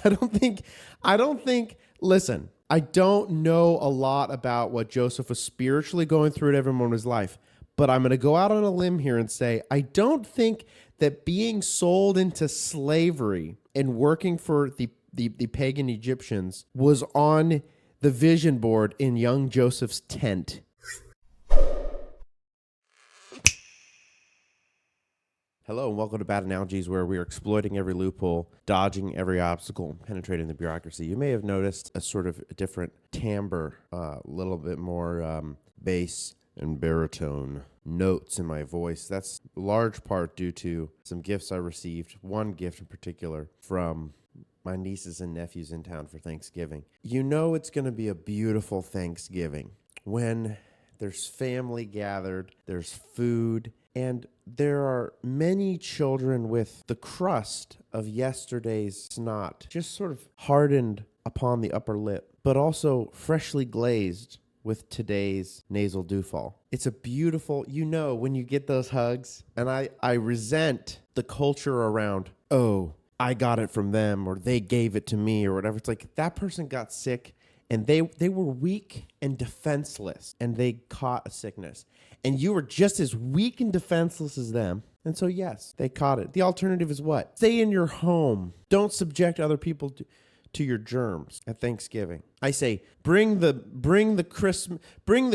I don't think, listen, I don't know a lot about what Joseph was spiritually going through at every moment of his life, but I'm going to go out on a limb here and say, I don't think that being sold into slavery and working for the pagan Egyptians was on the vision board in young Joseph's tent. Hello and welcome to Bad Analogies, where we are exploiting every loophole, dodging every obstacle, penetrating the bureaucracy. You may have noticed a sort of different timbre, a little bit more bass and baritone notes in my voice. That's large part due to some gifts I received, one gift in particular from my nieces and nephews in town for Thanksgiving. You know it's going to be a beautiful Thanksgiving when there's family gathered, there's food, and there are many children with the crust of yesterday's snot just sort of hardened upon the upper lip, but also freshly glazed with today's nasal dewfall. It's a beautiful, when you get those hugs, and I resent the culture around, oh, I got it from them, or they gave it to me, or whatever. It's like that person got sick, and they were weak and defenseless, and they caught a sickness. And you were just as weak and defenseless as them. And so, yes, they caught it. The alternative is what? Stay in your home. Don't subject other people to your germs at Thanksgiving. I say, bring the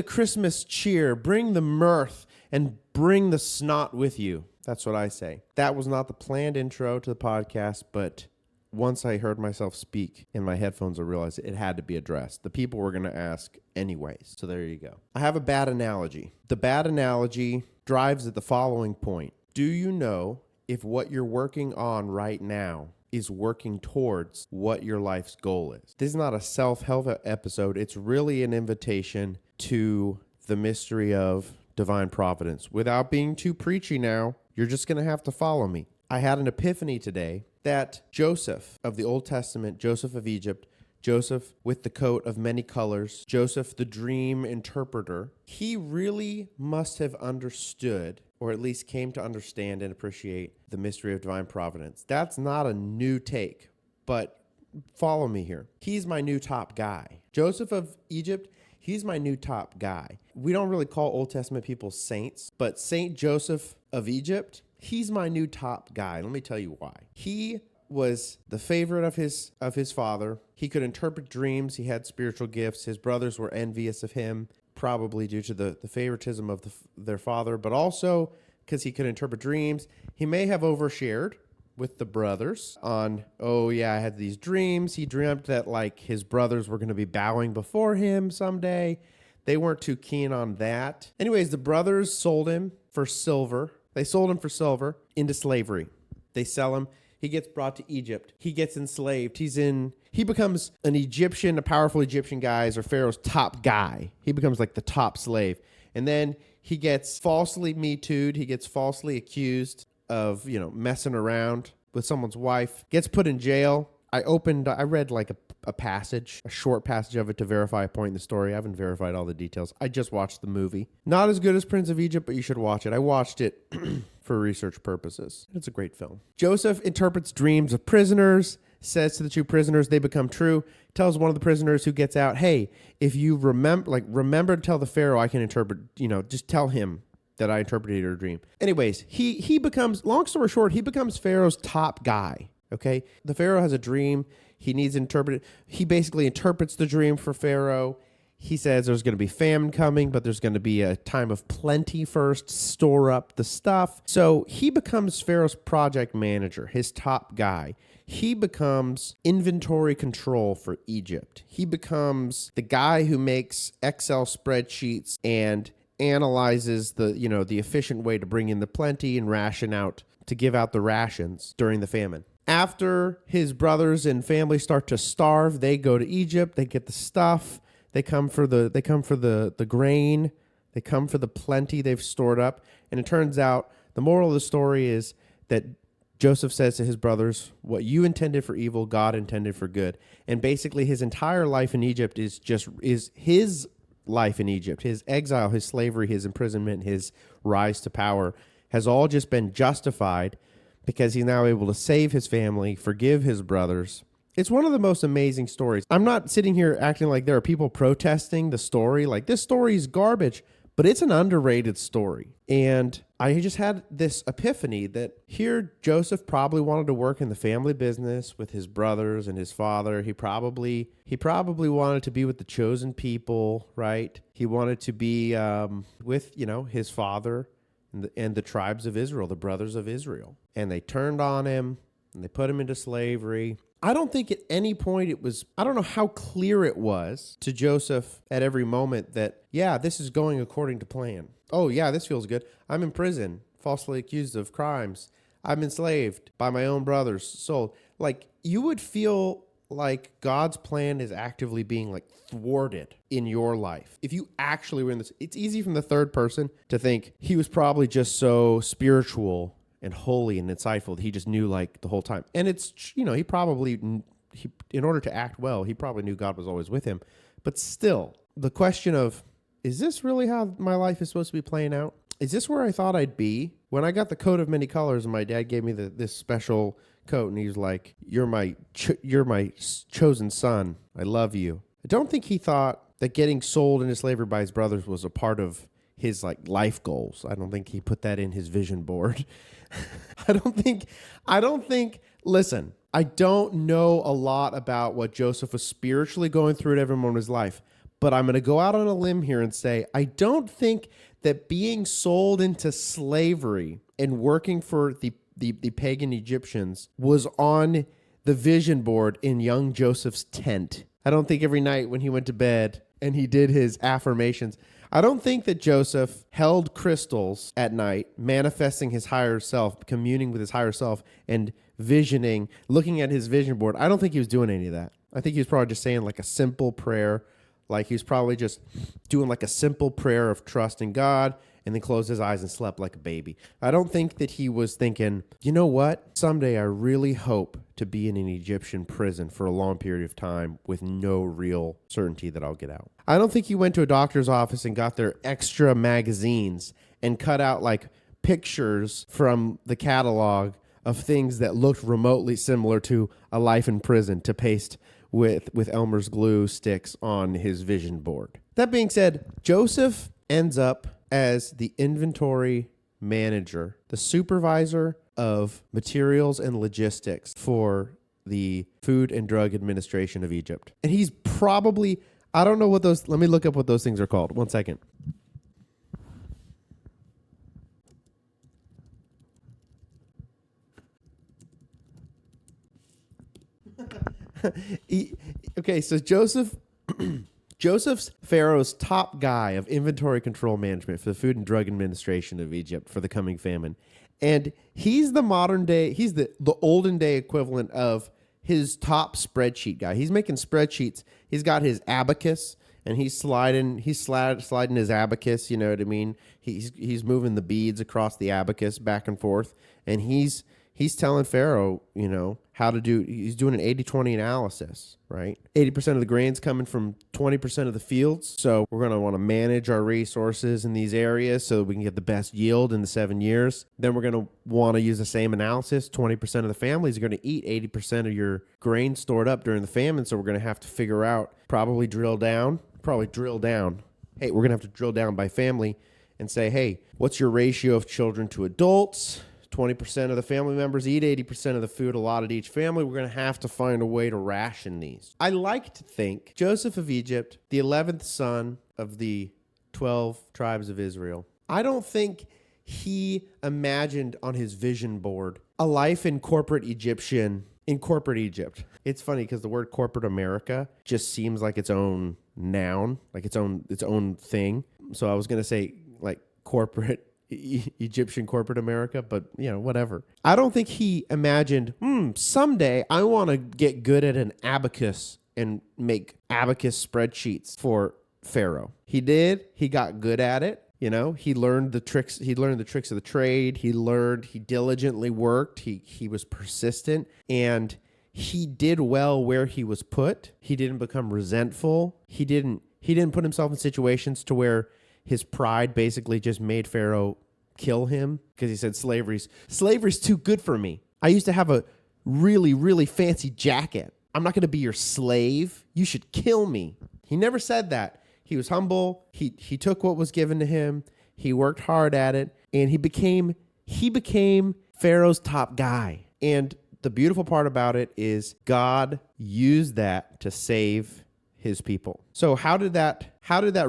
Christmas cheer, bring the mirth, and bring the snot with you. That's what I say. That was not the planned intro to the podcast, but once I heard myself speak in my headphones, I realized it had to be addressed. The people were going to ask anyways. So there you go. I have a bad analogy. The bad analogy drives at the following point. Do you know if what you're working on right now is working towards what your life's goal is? This is not a self-help episode. It's really an invitation to the mystery of divine providence. Without being too preachy now, you're just going to have to follow me. I had an epiphany today that Joseph of the Old Testament, Joseph of Egypt, Joseph with the coat of many colors, Joseph the dream interpreter, he really must have understood, or at least came to understand and appreciate, the mystery of divine providence. That's not a new take, but follow me here. He's my new top guy. Joseph of Egypt, he's my new top guy. We don't really call Old Testament people saints, but Saint Joseph of Egypt, he's my new top guy. Let me tell you why. He was the favorite of his father. He could interpret dreams. He had spiritual gifts. His brothers were envious of him, probably due to the favoritism of their father, but also because he could interpret dreams. He may have overshared with the brothers on, oh yeah, I had these dreams. He dreamt that like his brothers were going to be bowing before him someday. They weren't too keen on that. Anyways, the brothers sold him for silver. They sold him for silver into slavery. They sell him. He gets brought to Egypt. He gets enslaved. He becomes an Egyptian, a powerful Egyptian guy, or Pharaoh's top guy. He becomes like the top slave. And then he gets falsely Me Too'd. He gets falsely accused of, messing around with someone's wife. Gets put in jail. I read like a passage, a short passage of it to verify a point in the story. I haven't verified all the details. I just watched the movie. Not as good as Prince of Egypt, but you should watch it. I watched it for research purposes. It's a great film. Joseph interprets dreams of prisoners, says to the two prisoners they become true, tells one of the prisoners who gets out, hey, if you remember to tell the Pharaoh I can interpret, just tell him that I interpreted your dream. Anyways, he becomes, long story short, he becomes Pharaoh's top guy. Okay, the Pharaoh has a dream. He needs to interpret it. He basically interprets the dream for Pharaoh. He says there's going to be famine coming, but there's going to be a time of plenty first. Store up the stuff. So he becomes Pharaoh's project manager, his top guy. He becomes inventory control for Egypt. He becomes the guy who makes Excel spreadsheets and analyzes the efficient way to bring in the plenty and ration out, to give out the rations during the famine. After his brothers and family start to starve, they go to Egypt. They get the stuff. They come for the grain. They come for the plenty they've stored up. And it turns out the moral of the story is that Joseph says to his brothers, what you intended for evil, God intended for good. And basically his entire life in Egypt is his life in Egypt. His exile, his slavery, his imprisonment, his rise to power has all just been justified because he's now able to save his family, forgive his brothers, It's one of the most amazing stories. I'm not sitting here acting like there are people protesting the story. Like, this story is garbage, but it's an underrated story. And I just had this epiphany that here Joseph probably wanted to work in the family business with his brothers and his father. He probably wanted to be with the chosen people, right? He wanted to be with, his father and the tribes of Israel, the brothers of Israel. And they turned on him and they put him into slavery. I don't think at any point I don't know how clear it was to Joseph at every moment that, yeah, this is going according to plan. Oh, yeah, this feels good. I'm in prison, falsely accused of crimes. I'm enslaved by my own brothers, sold. Like, you would feel like God's plan is actively being like thwarted in your life. If you actually were in this, it's easy from the third person to think he was probably just so spiritual and holy and insightful that he just knew like the whole time. And it's, he in order to act well, he probably knew God was always with him. But still, the question of, is this really how my life is supposed to be playing out? Is this where I thought I'd be? When I got the coat of many colors and my dad gave me this special coat and he was like, you're my chosen son. I love you. I don't think he thought that getting sold into slavery by his brothers was a part of his like life goals. I don't think he put that in his vision board. I don't think, listen, I don't know a lot about what Joseph was spiritually going through at every moment of his life, but I'm going to go out on a limb here and say, I don't think that being sold into slavery and working for the pagan Egyptians was on the vision board in young Joseph's tent. I don't think every night when he went to bed and he did his affirmations, I don't think that Joseph held crystals at night, manifesting his higher self, communing with his higher self, and visioning, looking at his vision board. I don't think he was doing any of that. I think he was probably just saying like a simple prayer. Like he was probably just doing like a simple prayer of trust in God and then closed his eyes and slept like a baby. I don't think that he was thinking, you know what? Someday I really hope to be in an Egyptian prison for a long period of time with no real certainty that I'll get out. I don't think he went to a doctor's office and got their extra magazines and cut out like pictures from the catalog of things that looked remotely similar to a life in prison to paste with Elmer's glue sticks on his vision board. That being said, Joseph ends up as the inventory manager, the supervisor of materials and logistics for the Food and Drug Administration of Egypt. And he's probably, I don't know what those, let me look up what those things are called. 1 second. Okay, so Joseph's Pharaoh's top guy of inventory control management for the Food and Drug Administration of Egypt for the coming famine. And he's the modern day, he's the olden day equivalent of his top spreadsheet guy. He's making spreadsheets. He's got his abacus and he's sliding his abacus, you know what I mean? He's moving the beads across the abacus back and forth. And he's telling Pharaoh, how to do, he's doing an 80-20 analysis, right? 80% of the grain's coming from 20% of the fields. So we're going to want to manage our resources in these areas so that we can get the best yield in the 7 years. Then we're going to want to use the same analysis. 20% of the families are going to eat 80% of your grain stored up during the famine. So we're going to have to figure out, probably drill down. Hey, we're going to have to drill down by family and say, hey, what's your ratio of children to adults? 20% of the family members eat 80% of the food allotted each family. We're going to have to find a way to ration these. I like to think Joseph of Egypt, the 11th son of the 12 tribes of Israel, I don't think he imagined on his vision board a life in corporate Egypt. It's funny because the word corporate America just seems like its own noun, like its own thing. So I was going to say like corporate Egyptian corporate America, but whatever. I don't think he imagined, someday I want to get good at an abacus and make abacus spreadsheets for Pharaoh. He did. He got good at it. He learned the tricks. He learned the tricks of the trade. He diligently worked. He was persistent and he did well where he was put. He didn't become resentful. He didn't put himself in situations to where his pride basically just made Pharaoh kill him because he said slavery's too good for me. I used to have a really, really fancy jacket. I'm not going to be your slave. You should kill me. He never said that. He was humble. He took what was given to him. He worked hard at it, and he became Pharaoh's top guy. And the beautiful part about it is God used that to save his people. So how did that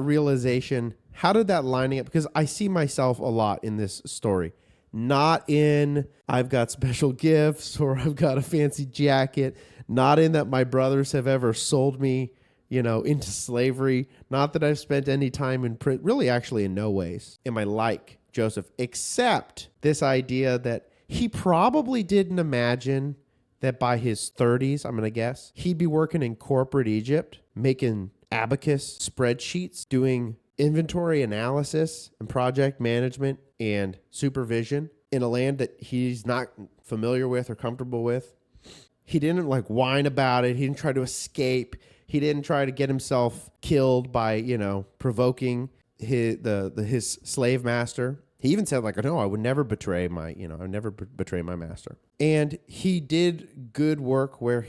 realization, how did that lining up? Because I see myself a lot in this story. Not in I've got special gifts or I've got a fancy jacket. Not in that my brothers have ever sold me, into slavery. Not that I've spent any time in prison. Really, actually, in no ways am I like Joseph, except this idea that he probably didn't imagine that by his 30s, I'm going to guess, he'd be working in corporate Egypt, making abacus spreadsheets, doing inventory analysis and project management and supervision in a land that he's not familiar with or comfortable with. He didn't whine about it. He didn't try to escape. He didn't try to get himself killed by, provoking his slave master. He even said no, I would never betray my master. And he did good work where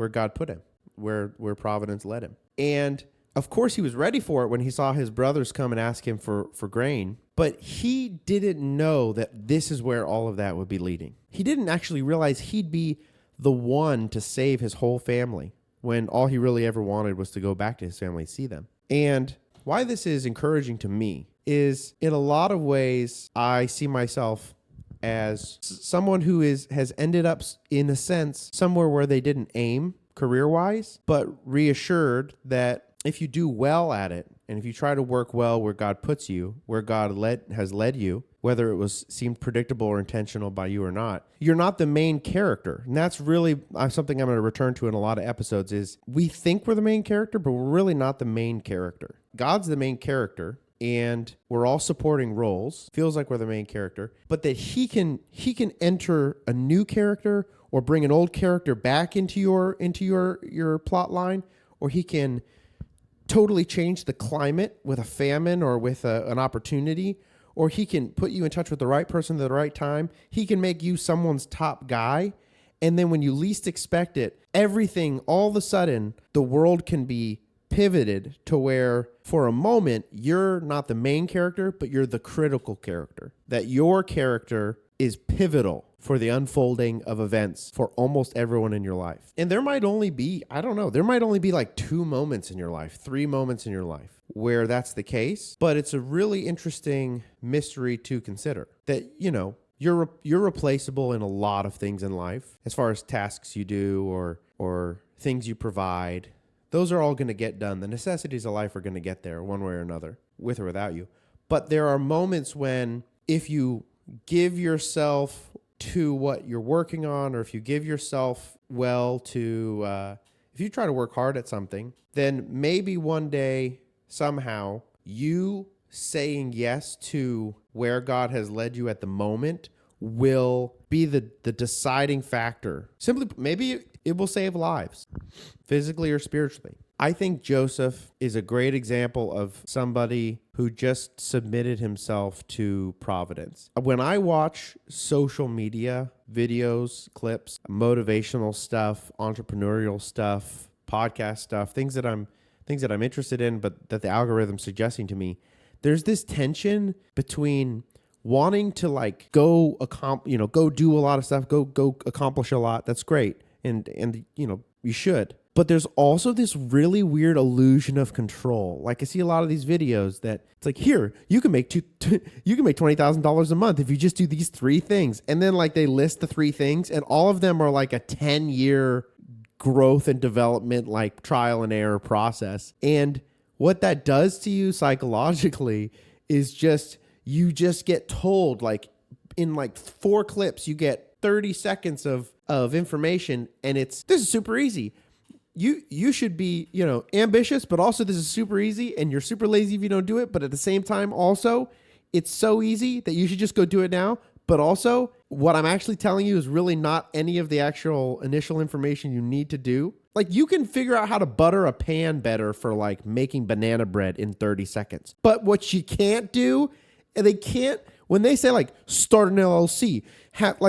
God put him, where providence led him. And of course he was ready for it when he saw his brothers come and ask him for grain, but he didn't know that this is where all of that would be leading. He didn't actually realize he'd be the one to save his whole family when all he really ever wanted was to go back to his family and see them. And why this is encouraging to me is in a lot of ways, I see myself as someone who has ended up, in a sense, somewhere where they didn't aim career-wise, but reassured that if you do well at it, and if you try to work well where God puts you, where God has led you, whether it seemed predictable or intentional by you or not, you're not the main character. And that's really something I'm going to return to in a lot of episodes is we think we're the main character, but we're really not the main character. God's the main character, and we're all supporting roles. Feels like we're the main character, but that he can enter a new character or bring an old character back into your plot line, or he can totally change the climate with a famine or with an opportunity, or he can put you in touch with the right person at the right time. He can make you someone's top guy. And then when you least expect it, everything, all of a sudden, the world can be pivoted to where for a moment, you're not the main character, but you're the critical character. That your character is pivotal for the unfolding of events for almost everyone in your life. And there might only be, there might only be 2 moments in your life, 3 moments in your life where that's the case. But it's a really interesting mystery to consider that, you're replaceable in a lot of things in life as far as tasks you do or things you provide. Those are all going to get done. The necessities of life are going to get there one way or another, with or without you. But there are moments when if you give yourself to what you're working on, or if you give yourself if you try to work hard at something, then maybe one day, somehow, you saying yes to where God has led you at the moment will be the deciding factor. Simply, maybe it will save lives, physically or spiritually. I think Joseph is a great example of somebody who just submitted himself to providence. When I watch social media videos, clips, motivational stuff, entrepreneurial stuff, podcast stuff, things that I'm interested in, but that the algorithm's suggesting to me, there's this tension between wanting to go do a lot of stuff, go accomplish a lot. That's great. And you should. But there's also this really weird illusion of control. I see a lot of these videos that it's here, you can make $20,000 a month if you just do these 3 things. And then they list the 3 things, and all of them are a 10-year growth and development, trial and error process. And what that does to you psychologically is you just get told in 4 clips, you get 30 seconds of information, and this is super easy. You should be, ambitious, but also this is super easy, and you're super lazy if you don't do it. But at the same time, also, it's so easy that you should just go do it now. But also, what I'm actually telling you is really not any of the actual initial information you need to do. You can figure out how to butter a pan better for making banana bread in 30 seconds. But what you can't do, and they can't, when they say start an LLC, start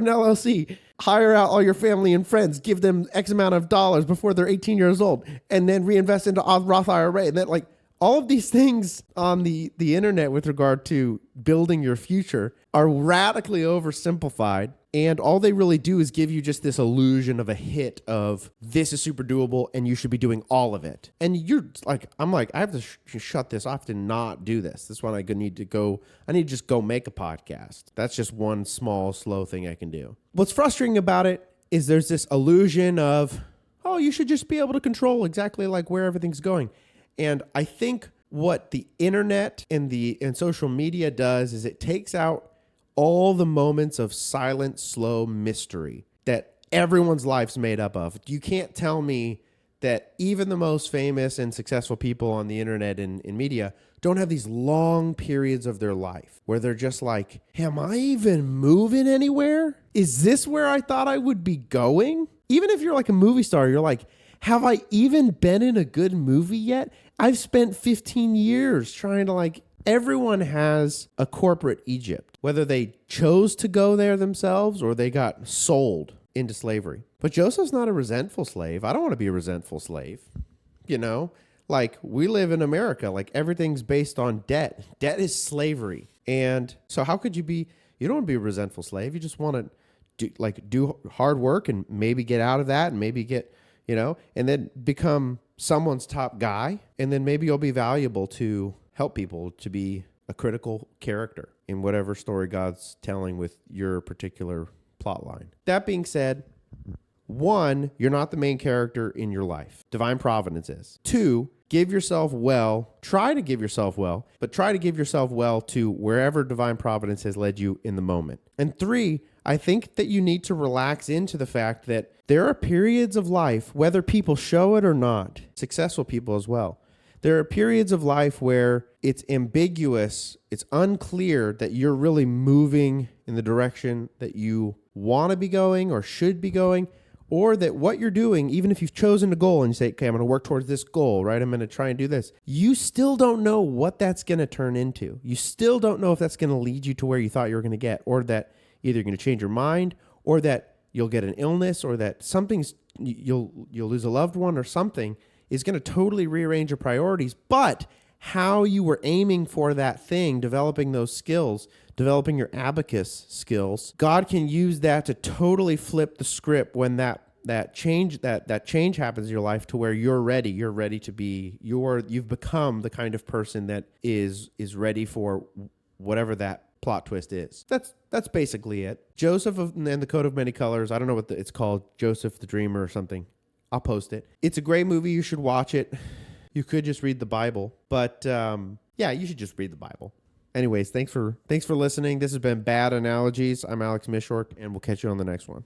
an LLC. hire out all your family and friends, give them X amount of dollars before they're 18 years old, and then reinvest into Roth IRA. And then like all of these things on the internet with regard to building your future are radically oversimplified. And all they really do is give you just this illusion of a hit of this is super doable and you should be doing all of it. And you're like, I'm like, I have to shut this off to not do this. This one I need to just go make a podcast. That's just one small, slow thing I can do. What's frustrating about it is there's this illusion of, oh, you should just be able to control exactly like where everything's going. And I think what the internet and social media does is it takes out all the moments of silent, slow mystery that everyone's life's made up of. You can't tell me that even the most famous and successful people on the internet and in media don't have these long periods of their life where they're just like, am I even moving anywhere? Is this where I thought I would be going? Even if you're like a movie star, you're like, have I even been in a good movie yet? I've spent 15 years trying to like, everyone has a corporate Egypt, whether they chose to go there themselves or they got sold into slavery. But Joseph's not a resentful slave. I don't want to be a resentful slave. You know, like we live in America, like everything's based on debt. Debt is slavery. And so how could you don't want to be a resentful slave. You just want to do hard work and maybe get out of that and maybe get, and then become someone's top guy. And then maybe you'll be valuable to help people to be a critical character in whatever story God's telling with your particular plot line. That being said, 1, you're not the main character in your life. Divine providence is. 2, try to give yourself well, but try to give yourself well to wherever divine providence has led you in the moment. And 3, I think that you need to relax into the fact that there are periods of life, whether people show it or not, successful people as well, there are periods of life where it's ambiguous, it's unclear that you're really moving in the direction that you want to be going or should be going, or that what you're doing, even if you've chosen a goal and you say, okay, I'm going to work towards this goal, right? I'm going to try and do this. You still don't know what that's going to turn into. You still don't know if that's going to lead you to where you thought you were going to get, or that either you're going to change your mind, or that you'll get an illness, or that you'll lose a loved one or something is going to totally rearrange your priorities. But how you were aiming for that thing, developing those skills, developing your abacus skills, God can use that to totally flip the script when that change happens in your life to where you're ready. You're ready to be, you've become the kind of person that is ready for whatever that plot twist is. That's basically it. Joseph and the Coat of Many Colors. I don't know what it's called. Joseph the Dreamer or something. I'll post it. It's a great movie. You should watch it. You could just read the Bible, but you should just read the Bible. Anyways, thanks for listening. This has been Bad Analogies. I'm Alex Mishork, and we'll catch you on the next one.